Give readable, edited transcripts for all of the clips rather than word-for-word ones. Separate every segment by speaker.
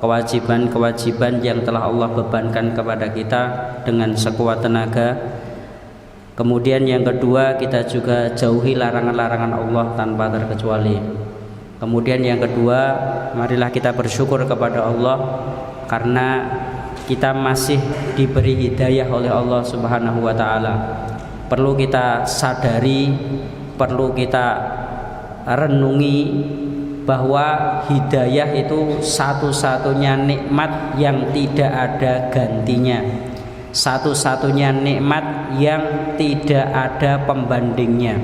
Speaker 1: kewajiban-kewajiban yang telah Allah bebankan kepada kita dengan sekuat tenaga. Kemudian yang kedua, kita juga jauhi larangan-larangan Allah tanpa terkecuali. Kemudian yang kedua, marilah kita bersyukur kepada Allah karena kita masih diberi hidayah oleh Allah Subhanahu wa taala. Perlu kita sadari, perlu kita renungi bahwa hidayah itu satu-satunya nikmat yang tidak ada gantinya, satu-satunya nikmat yang tidak ada pembandingnya.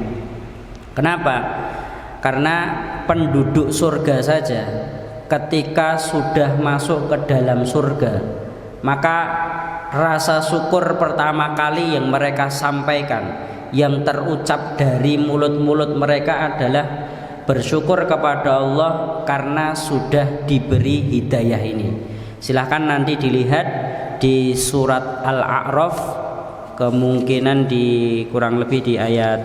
Speaker 1: Kenapa? Karena penduduk surga saja ketika sudah masuk ke dalam surga, maka rasa syukur pertama kali yang mereka sampaikan, yang terucap dari mulut-mulut mereka adalah bersyukur kepada Allah karena sudah diberi hidayah ini. Silahkan nanti dilihat di surat Al-A'raf, kemungkinan di kurang lebih di ayat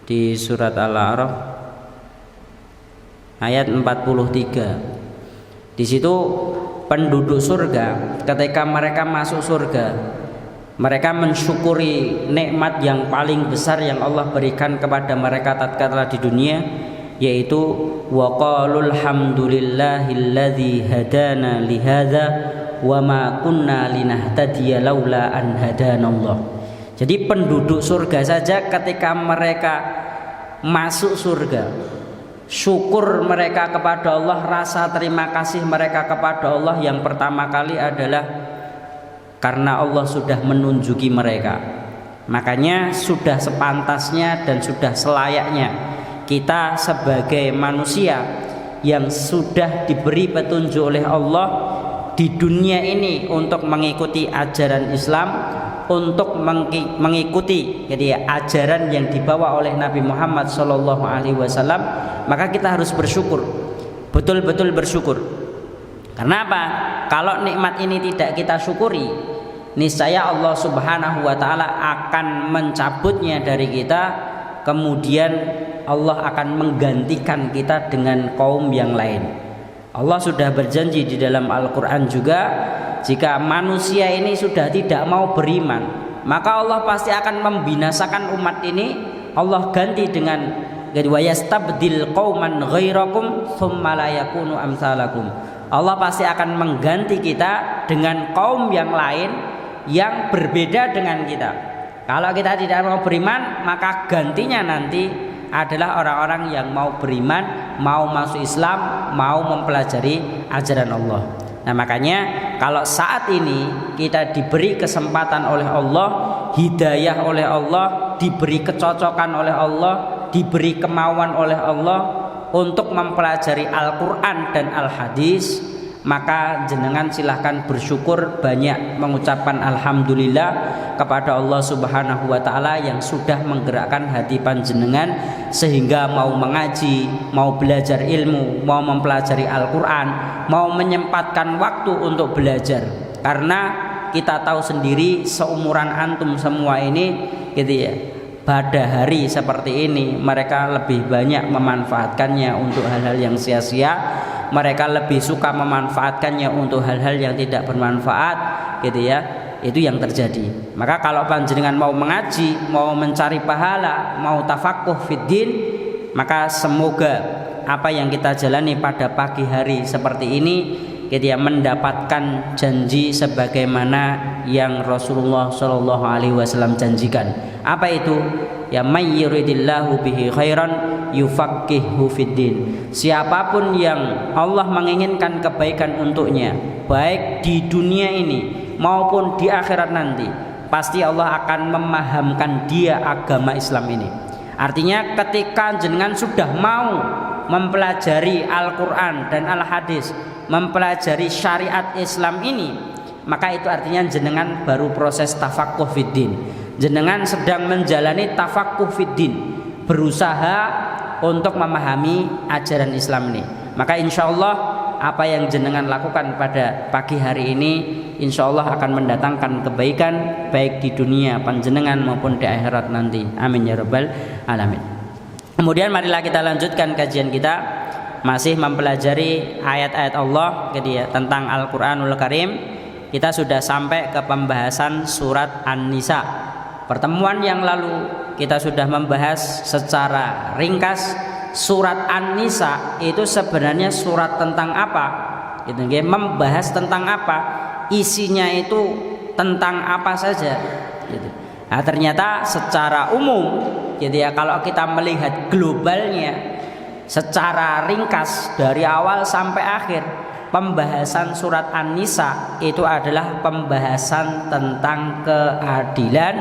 Speaker 1: di surat Al-A'raf ayat 43. Di situ penduduk surga ketika mereka masuk surga, mereka mensyukuri nikmat yang paling besar yang Allah berikan kepada mereka tatkala di dunia, yaitu wa qalul hamdulillahilladzi hadana lihadza wa ma kunna linahtadiya laula an hadanallah. Jadi penduduk surga saja ketika mereka masuk surga, syukur mereka kepada Allah, rasa terima kasih mereka kepada Allah yang pertama kali adalah karena Allah sudah menunjuki mereka. Makanya sudah sepantasnya dan sudah selayaknya kita sebagai manusia yang sudah diberi petunjuk oleh Allah di dunia ini untuk mengikuti ajaran Islam, untuk mengikuti jadi ajaran yang dibawa oleh Nabi Muhammad SAW, maka kita harus bersyukur, betul-betul bersyukur. Karena apa? Kalau nikmat ini tidak kita syukuri, niscaya Allah Subhanahu wa taala akan mencabutnya dari kita, kemudian Allah akan menggantikan kita dengan kaum yang lain. Allah sudah berjanji di dalam Al-Qur'an juga, jika manusia ini sudah tidak mau beriman, maka Allah pasti akan membinasakan umat ini. Allah ganti dengan wa yastabdil qauman ghairakum tsumma la yakunu amsalakum. Allah pasti akan mengganti kita dengan kaum yang lain yang berbeda dengan kita. Kalau kita tidak mau beriman, maka gantinya nanti adalah orang-orang yang mau beriman, mau masuk Islam, mau mempelajari ajaran Allah. Nah, makanya kalau saat ini kita diberi kesempatan oleh Allah, hidayah oleh Allah, diberi kecocokan oleh Allah, diberi kemauan oleh Allah untuk mempelajari Al-Quran dan Al-Hadis, maka jenengan silahkan bersyukur, banyak mengucapkan alhamdulillah kepada Allah Subhanahu wa taala yang sudah menggerakkan hati panjenengan sehingga mau mengaji, mau belajar ilmu, mau mempelajari Al-Qur'an, mau menyempatkan waktu untuk belajar. Karena kita tahu sendiri seumuran antum semua ini gitu ya, pada hari seperti ini mereka lebih banyak memanfaatkannya untuk hal-hal yang sia-sia. Mereka lebih suka memanfaatkannya untuk hal-hal yang tidak bermanfaat gitu ya. Itu yang terjadi. Maka kalau panjenengan mau mengaji, mau mencari pahala, mau tafakuh fiddin, maka semoga apa yang kita jalani pada pagi hari seperti ini gitu ya, mendapatkan janji sebagaimana yang Rasulullah SAW janjikan. Apa itu? Ya may yuridillahu bihi khairan yufaqihu fiddin. Siapapun yang Allah menginginkan kebaikan untuknya, baik di dunia ini maupun di akhirat nanti, pasti Allah akan memahamkan dia agama Islam ini. Artinya ketika jenengan sudah mau mempelajari Al-Quran dan Al-Hadis, mempelajari syariat Islam ini, maka itu artinya jenengan baru proses tafakuh fiddin. Jenengan sedang menjalani tafakuh fiddin, berusaha untuk memahami ajaran Islam ini. Maka insya Allah apa yang jenengan lakukan pada pagi hari ini, insya Allah akan mendatangkan kebaikan baik di dunia panjenengan maupun di akhirat nanti. Amin ya rabbal alamin. Kemudian marilah kita lanjutkan kajian kita, masih mempelajari ayat-ayat Allah gitu ya, tentang Al-Qur'anul Karim. Kita sudah sampai ke pembahasan surat An-Nisa. Pertemuan yang lalu kita sudah membahas secara ringkas surat An-Nisa itu sebenarnya surat tentang apa? Gitu ya, membahas tentang apa? Isinya itu tentang apa saja gitu. Nah, ternyata secara umum gitu ya, kalau kita melihat globalnya secara ringkas dari awal sampai akhir, pembahasan surat An-Nisa itu adalah pembahasan tentang keadilan.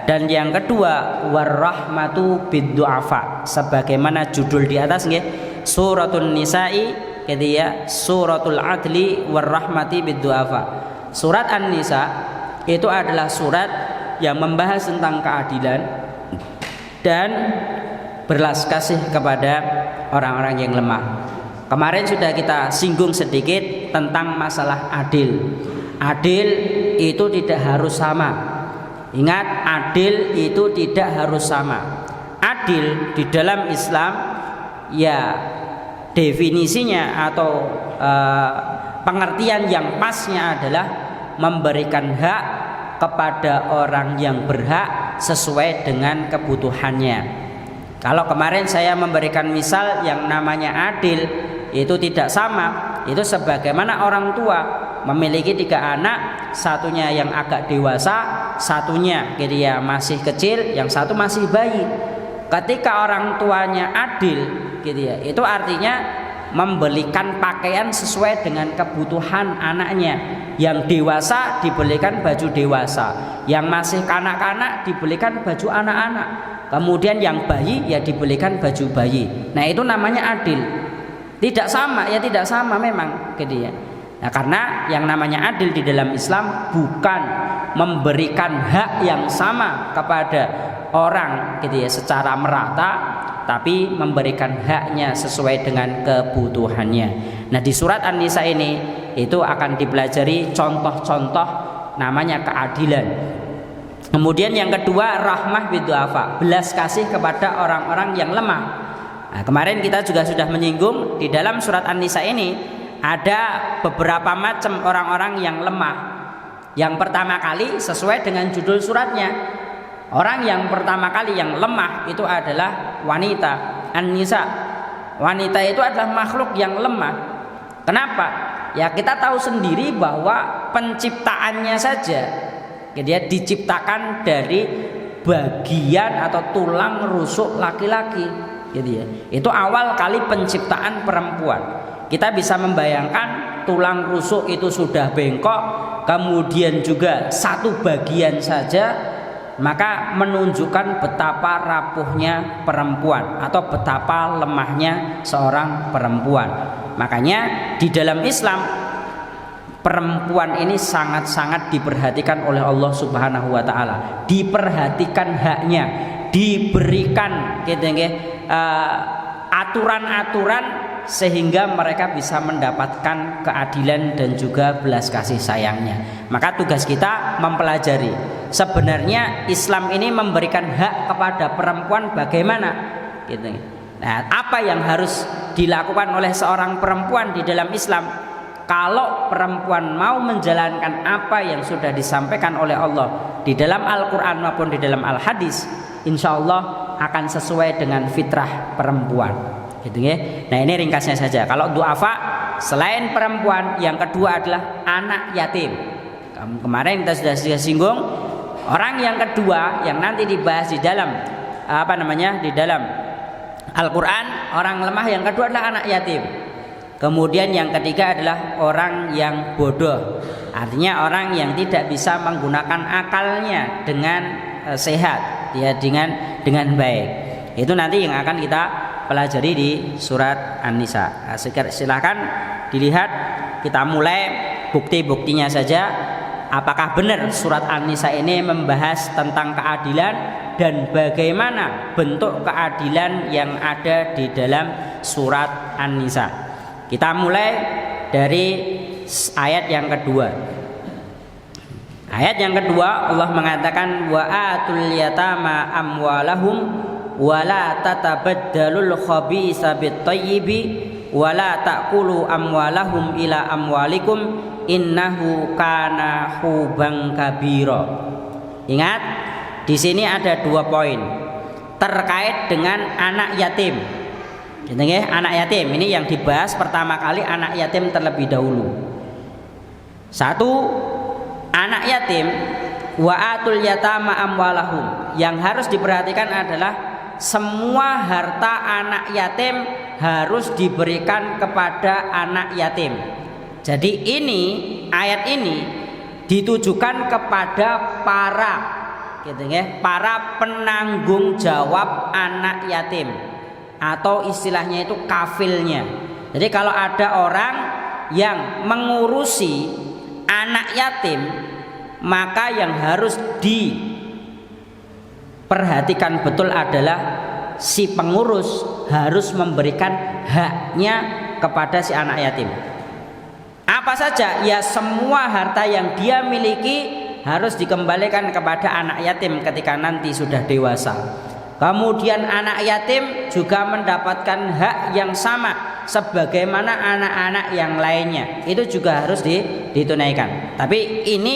Speaker 1: Dan yang kedua, warahmatu biddu'afa, sebagaimana judul di atas nggih, suratul Nisa'i gitu ya, suratul adli warahmati biddu'afa. Surat An-Nisa itu adalah surat yang membahas tentang keadilan dan belas kasih kepada orang-orang yang lemah. Kemarin sudah kita singgung sedikit tentang masalah adil. Adil itu tidak harus sama. Ingat, adil itu tidak harus sama. Adil di dalam Islam ya definisinya atau pengertian yang pasnya adalah memberikan hak kepada orang yang berhak sesuai dengan kebutuhannya. Kalau kemarin saya memberikan misal yang namanya adil itu tidak sama, itu sebagaimana orang tua memiliki 3 anak, satunya yang agak dewasa, satunya dia masih kecil, yang satu masih bayi. Ketika orang tuanya adil gitu ya, itu artinya membelikan pakaian sesuai dengan kebutuhan anaknya. Yang dewasa dibelikan baju dewasa, yang masih kanak-kanak dibelikan baju anak-anak, kemudian yang bayi ya dibelikan baju bayi. Nah, itu namanya adil. Tidak sama ya, tidak sama memang gitu ya. Nah, karena yang namanya adil di dalam Islam bukan memberikan hak yang sama kepada orang gitu ya secara merata, tapi memberikan haknya sesuai dengan kebutuhannya. Nah, di surat An-Nisa ini itu akan dipelajari contoh-contoh namanya keadilan. Kemudian yang kedua, rahmah biddu'afa, belas kasih kepada orang-orang yang lemah. Nah, kemarin kita juga sudah menyinggung di dalam surat An-Nisa ini ada beberapa macam orang-orang yang lemah. Yang pertama kali sesuai dengan judul suratnya, orang yang pertama kali yang lemah itu adalah wanita. An-Nisa, wanita itu adalah makhluk yang lemah. Kenapa? Ya kita tahu sendiri bahwa penciptaannya saja dia diciptakan dari bagian atau tulang rusuk laki-laki gitu ya. Itu awal kali penciptaan perempuan. Kita bisa membayangkan tulang rusuk itu sudah bengkok, kemudian juga satu bagian saja, maka menunjukkan betapa rapuhnya perempuan atau betapa lemahnya seorang perempuan. Makanya di dalam Islam perempuan ini sangat-sangat diperhatikan oleh Allah Subhanahu wa taala. Diperhatikan haknya, diberikan aturan-aturan sehingga mereka bisa mendapatkan keadilan dan juga belas kasih sayangnya. Maka tugas kita mempelajari sebenarnya Islam ini memberikan hak kepada perempuan bagaimana gitu. Nah, apa yang harus dilakukan oleh seorang perempuan di dalam Islam? Kalau perempuan mau menjalankan apa yang sudah disampaikan oleh Allah di dalam Al-Quran maupun di dalam Al-Hadis, insya Allah akan sesuai dengan fitrah perempuan gitu ya. Nah, ini ringkasnya saja. Kalau du'afa selain perempuan, yang kedua adalah anak yatim. Kemarin kita sudah singgung, orang yang kedua yang nanti dibahas di dalam di dalam Al-Quran, orang lemah yang kedua adalah anak yatim. Kemudian yang ketiga adalah orang yang bodoh, artinya orang yang tidak bisa menggunakan akalnya dengan sehat, ya dengan baik. Itu nanti yang akan kita pelajari di surat An-Nisa. Silahkan dilihat, kita mulai bukti-buktinya saja. Apakah benar surat An-Nisa ini membahas tentang keadilan dan bagaimana bentuk keadilan yang ada di dalam surat An-Nisa. Kita mulai dari ayat yang kedua. Ayat yang kedua Allah mengatakan wa atul yatama amwalahum wala tatabaddalul khabitsa bit-thayyibi wala ta'kulu amwalahum ila amwalikum innahu kana huban kabira. Ingat, di sini ada 2 poin terkait dengan anak yatim. Anak yatim ini yang dibahas pertama kali, anak yatim terlebih dahulu. 1, anak yatim wa atul yatama amwalahum. Yang harus diperhatikan adalah semua harta anak yatim harus diberikan kepada anak yatim. Jadi ini, ayat ini ditujukan kepada para penanggung jawab anak yatim, atau istilahnya itu kafilnya. Jadi kalau ada orang yang mengurusi anak yatim, maka yang harus diperhatikan betul adalah si pengurus harus memberikan haknya kepada si anak yatim. Apa saja? Ya semua harta yang dia miliki harus dikembalikan kepada anak yatim ketika nanti sudah dewasa. Kemudian anak yatim juga mendapatkan hak yang sama sebagaimana anak-anak yang lainnya. Itu juga harus ditunaikan. Tapi ini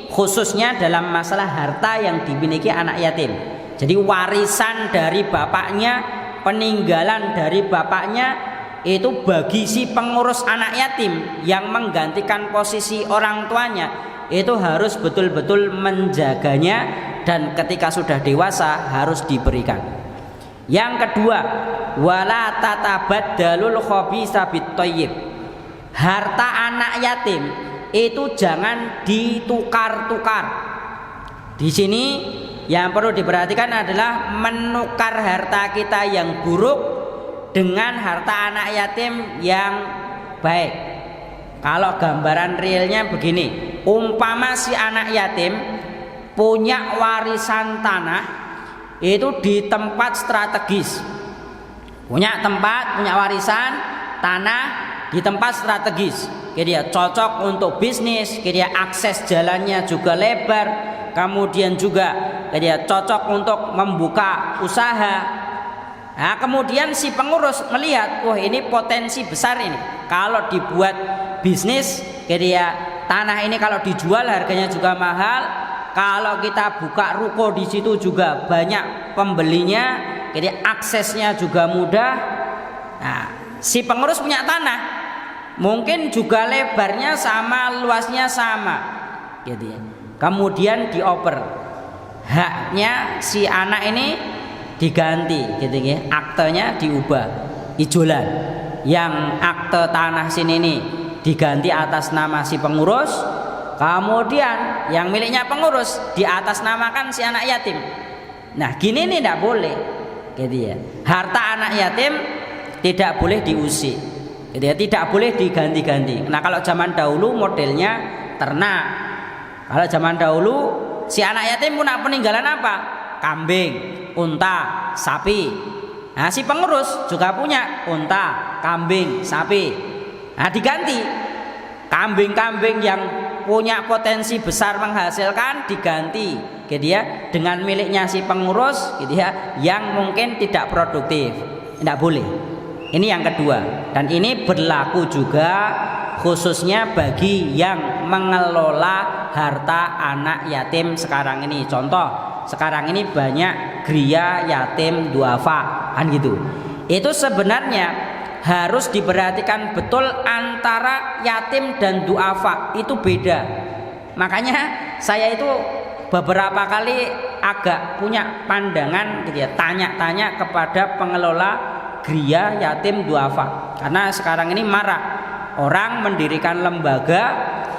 Speaker 1: khususnya dalam masalah harta yang dimiliki anak yatim. Jadi warisan dari bapaknya, peninggalan dari bapaknya, itu bagi si pengurus anak yatim yang menggantikan posisi orang tuanya, itu harus betul-betul menjaganya, dan ketika sudah dewasa harus diberikan. Yang kedua, wala tatabaddalul khabitsa bit-thayyib. Harta anak yatim itu jangan ditukar-tukar. Di sini yang perlu diperhatikan adalah menukar harta kita yang buruk dengan harta anak yatim yang baik. Kalau gambaran realnya begini, umpama si anak yatim punya warisan tanah itu di tempat strategis, punya warisan tanah di tempat strategis, dia cocok untuk bisnis, dia akses jalannya juga lebar, kemudian juga dia cocok untuk membuka usaha. Nah, kemudian si pengurus melihat, wah ini potensi besar ini, kalau dibuat bisnis, dia tanah ini kalau dijual harganya juga mahal, kalau kita buka ruko di situ juga banyak pembelinya, jadi aksesnya juga mudah. Nah, si pengurus punya tanah, mungkin juga lebarnya sama, luasnya sama, gitu ya. Kemudian dioper, haknya si anak ini diganti, gitu ya, aktenya diubah, ijolan, yang akte tanah sini ini diganti atas nama si pengurus, kemudian yang miliknya pengurus di atas namakan si anak yatim. Nah gini nih tidak boleh, gitu ya. Harta anak yatim tidak boleh diusik, gitu ya, tidak boleh diganti-ganti. Nah kalau zaman dahulu modelnya ternak. Kalau zaman dahulu si anak yatim punya peninggalan apa? Kambing, unta, sapi. Nah si pengurus juga punya unta, kambing, sapi. Nah diganti, kambing-kambing yang punya potensi besar menghasilkan diganti, gitu ya, dengan miliknya si pengurus, gitu ya, yang mungkin tidak produktif. Tidak boleh. Ini yang kedua, dan ini berlaku juga khususnya bagi yang mengelola harta anak yatim sekarang ini. Contoh, sekarang ini banyak gria yatim duafa, kan gitu. Itu sebenarnya harus diperhatikan betul antara yatim dan duafa, itu beda. Makanya saya itu beberapa kali agak punya pandangan, gitu ya, tanya-tanya kepada pengelola gria yatim duafa, karena sekarang ini marak orang mendirikan lembaga,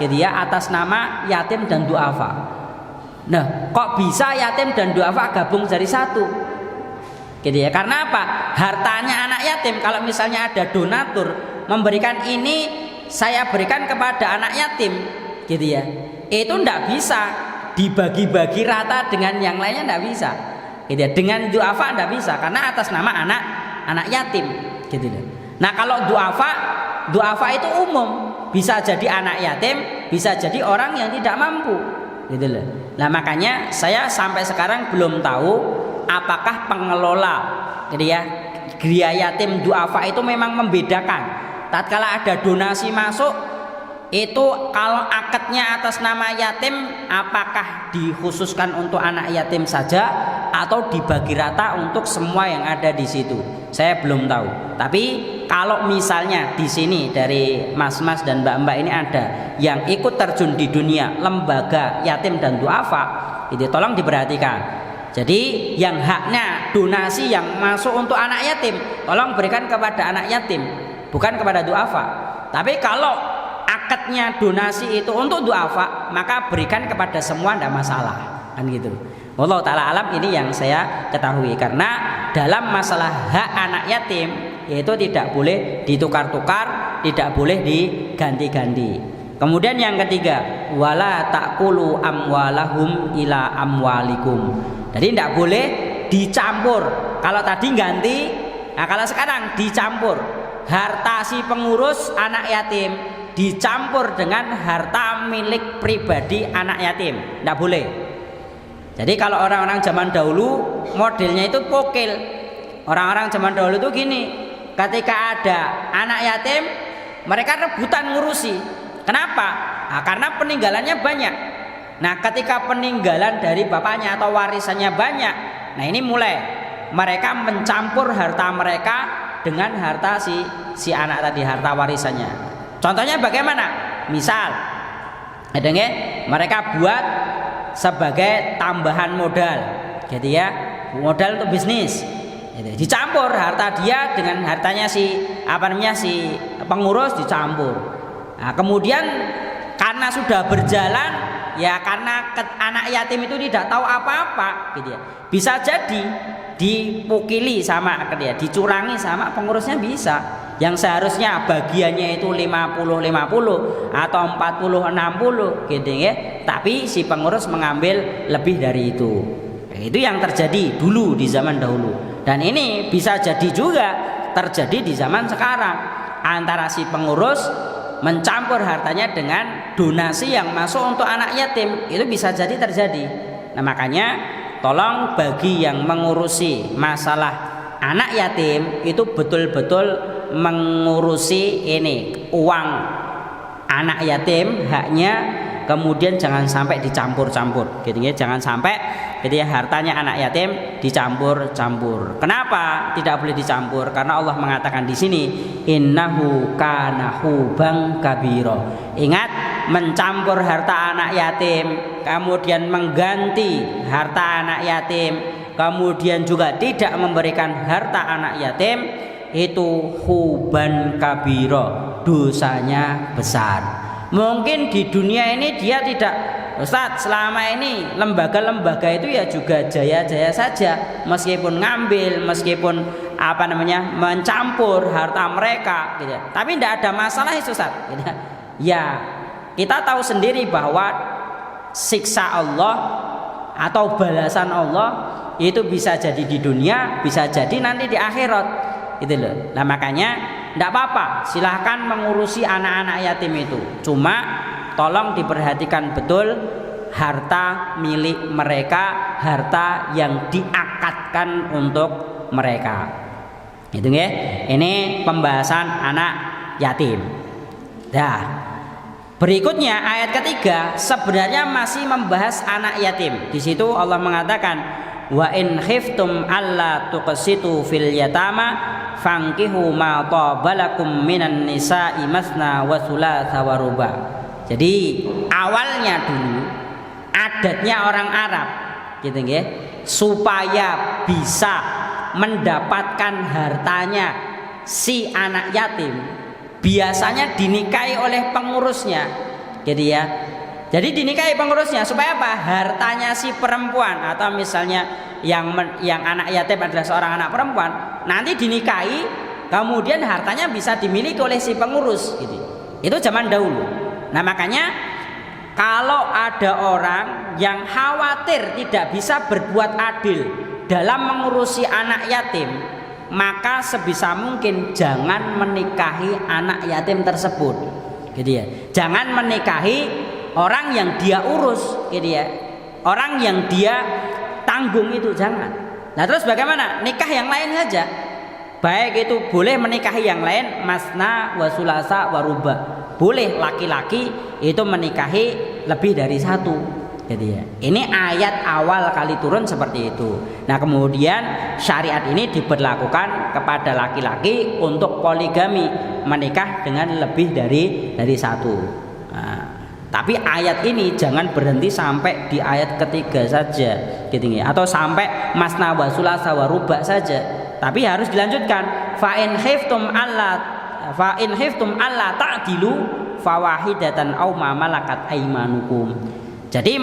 Speaker 1: gitu ya, atas nama yatim dan duafa. Nah, kok bisa yatim dan duafa gabung jadi satu? Gitu ya. Karena apa? Hartanya anak yatim, kalau misalnya ada donatur memberikan ini, saya berikan kepada anak yatim, gitu ya. Itu ndak bisa dibagi-bagi rata dengan yang lainnya, ndak bisa. Gitu ya. Dengan duafa ndak bisa, karena atas nama anak yatim, gitu ya. Nah, kalau duafa itu umum, bisa jadi anak yatim, bisa jadi orang yang tidak mampu, gitu loh. Nah makanya saya sampai sekarang belum tahu apakah pengelola gitu ya geria yatim duafa itu memang membedakan. Tatkala ada donasi masuk itu kalau akadnya atas nama yatim, apakah dikhususkan untuk anak yatim saja atau dibagi rata untuk semua yang ada di situ? Saya belum tahu. Tapi kalau misalnya di sini dari mas-mas dan mbak-mbak ini ada yang ikut terjun di dunia lembaga yatim dan duafa, itu tolong diperhatikan. Jadi yang haknya donasi yang masuk untuk anak yatim, tolong berikan kepada anak yatim, bukan kepada duafa. Tapi kalau akadnya donasi itu untuk duafa, maka berikan kepada semua, tidak masalah, kan gitu. Wallahu taala alam, ini yang saya ketahui. Karena dalam masalah hak anak yatim itu tidak boleh ditukar-tukar, tidak boleh diganti-ganti. Kemudian yang ketiga, wala taqulu amwalahum ila amwalikum. Jadi tidak boleh dicampur. Kalau tadi ganti, nah kalau sekarang dicampur. Harta si pengurus anak yatim dicampur dengan harta milik pribadi anak yatim, tidak boleh. Jadi kalau orang-orang zaman dahulu modelnya itu pokil. Orang-orang zaman dahulu itu gini, ketika ada anak yatim mereka rebutan ngurusi. Kenapa? Nah, karena peninggalannya banyak. Nah ketika peninggalan dari bapaknya atau warisannya banyak, nah ini mulai mereka mencampur harta mereka dengan harta si anak tadi, harta warisannya. Contohnya bagaimana? Misal, mereka buat sebagai tambahan modal, gitu ya, modal untuk bisnis. Dicampur harta dia dengan hartanya si pengurus, dicampur. Nah, kemudian karena sudah berjalan, ya karena anak yatim itu tidak tahu apa-apa, gitu ya. Bisa jadi dipukili sama dia, dicurangi sama pengurusnya bisa. Yang seharusnya bagiannya itu 50-50 atau 40-60 gitu ya. Tapi si pengurus mengambil lebih dari itu. Itu yang terjadi dulu di zaman dahulu. Dan ini bisa jadi juga terjadi di zaman sekarang. Antara si pengurus mencampur hartanya dengan donasi yang masuk untuk anak yatim, itu bisa jadi terjadi. Nah makanya tolong bagi yang mengurusi masalah anak yatim itu betul-betul mengurusi ini uang anak yatim, haknya, kemudian jangan sampai dicampur-campur, gitu ya. Jangan sampai gitu ya, hartanya anak yatim dicampur-campur. Kenapa tidak boleh dicampur? Karena Allah mengatakan di sini, innahu kana huban kabira. Ingat, mencampur harta anak yatim, kemudian mengganti harta anak yatim, kemudian juga tidak memberikan harta anak yatim, itu huban kabiro, dosanya besar. Mungkin di dunia ini dia tidak, Ustadz, selama ini lembaga-lembaga itu ya juga jaya-jaya saja, meskipun ngambil, meskipun mencampur harta mereka, gitu. Tapi tidak ada masalah itu, Ustadz, gitu. Ya kita tahu sendiri bahwa siksa Allah atau balasan Allah itu bisa jadi di dunia, bisa jadi nanti di akhirat. Itu loh. Nah makanya tidak apa-apa, silahkan mengurusi anak-anak yatim itu. Cuma tolong diperhatikan betul harta milik mereka, harta yang diakadkan untuk mereka. Itu ya. Ini pembahasan anak yatim. Nah, berikutnya ayat ketiga sebenarnya masih membahas anak yatim. Di situ Allah mengatakan, wa in khiftum alla tuqsitu fil yatama fankihu ma tabalakum minan nisa'i masna wa thulatha wa ruba. Jadi awalnya dulu adatnya orang Arab gitu nggih, supaya bisa mendapatkan hartanya si anak yatim biasanya dinikahi oleh pengurusnya, gitu ya. Jadi dinikahi pengurusnya supaya apa? Hartanya si perempuan atau misalnya yang anak yatim adalah seorang anak perempuan, nanti dinikahi, kemudian hartanya bisa dimiliki oleh si pengurus, gitu. Itu zaman dahulu. Nah makanya kalau ada orang yang khawatir tidak bisa berbuat adil dalam mengurusi anak yatim, maka sebisa mungkin jangan menikahi anak yatim tersebut, gitu ya. Jangan menikahi orang yang dia urus, gitu ya. Orang yang dia tanggung itu jangan. Nah terus bagaimana? Nikah yang lain saja. Baik itu boleh menikahi yang lain, masna wa sulasa wa ruba. Boleh laki-laki itu menikahi lebih dari satu. Gitu ya. Ini ayat awal kali turun seperti itu. Nah kemudian syariat ini diberlakukan kepada laki-laki untuk poligami, menikah dengan lebih dari satu. Nah, tapi ayat ini jangan berhenti sampai di ayat ketiga saja, gitu ya. Atau sampai masna wa sulasa wa ruba saja. Tapi harus dilanjutkan. Fa in khiftum alla ta'dilu fawahidatan aw ma malakat aymanukum. Jadi